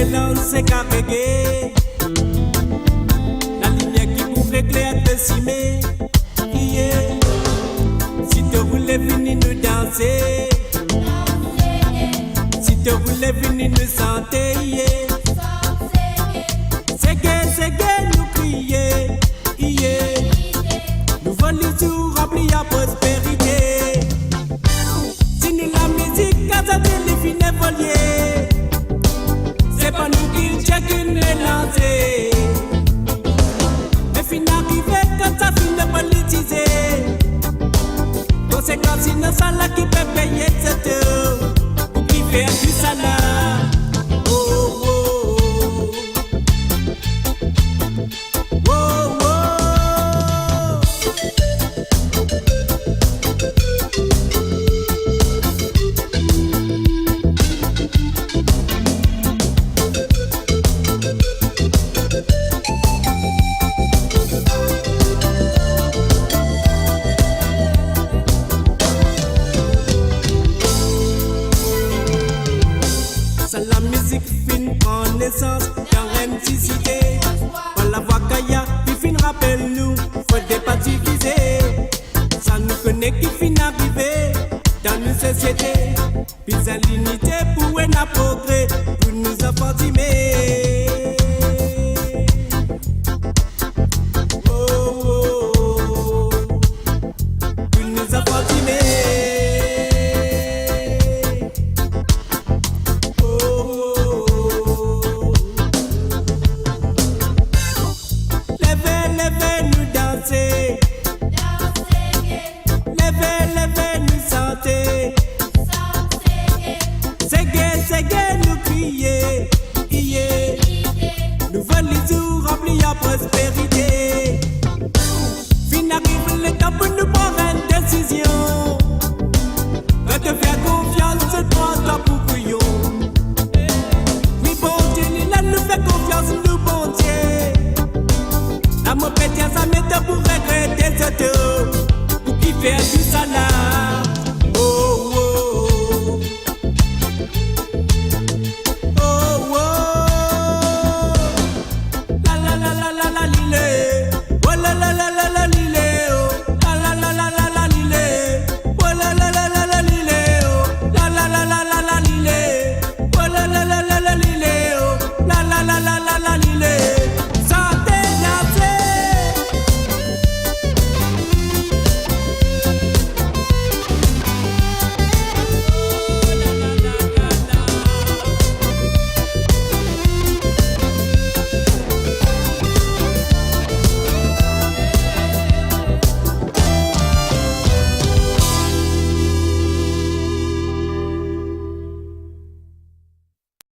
mélange c'est carrégué. La lumière qui pourrait éclairer te cimer. Yeah. Si tu voulais venir nous danser, si tu voulais venir nous chanter, yeah. C'est gay, nous crier, yeah. Nous volons les jours remplis à prospérité. Si nous la musique, casa de l'effine volier, c'est pas nous qui check une lancée. Mais fin arrivé quand ça finit politisé. Conséquence innocente là qui peut payer cette ou qui fait du salaire. La musique fine prend naissance dans l'MCCD. Par la voix Kaya, qui fin rappelle nous, faut des pas diviser. Ça nous connaît qui fin arriver dans nos sociétés. Puis à l'unité pour un progrès, pour nous apporter. Pour nous apporter. Levez-nous danser, levez nous chanter. C'est gay, nous crier, yeah. Nous volons les jours remplis à prospérité. Fin arrive le temps pour nous prendre une décision. Va te faire confiance, toi pour couillon. Oui, bon Dieu, là nous fait confiance, nous bon Dieu. La mon pétienne, ça m'aide pour regretter ce tour. Pour qui fait du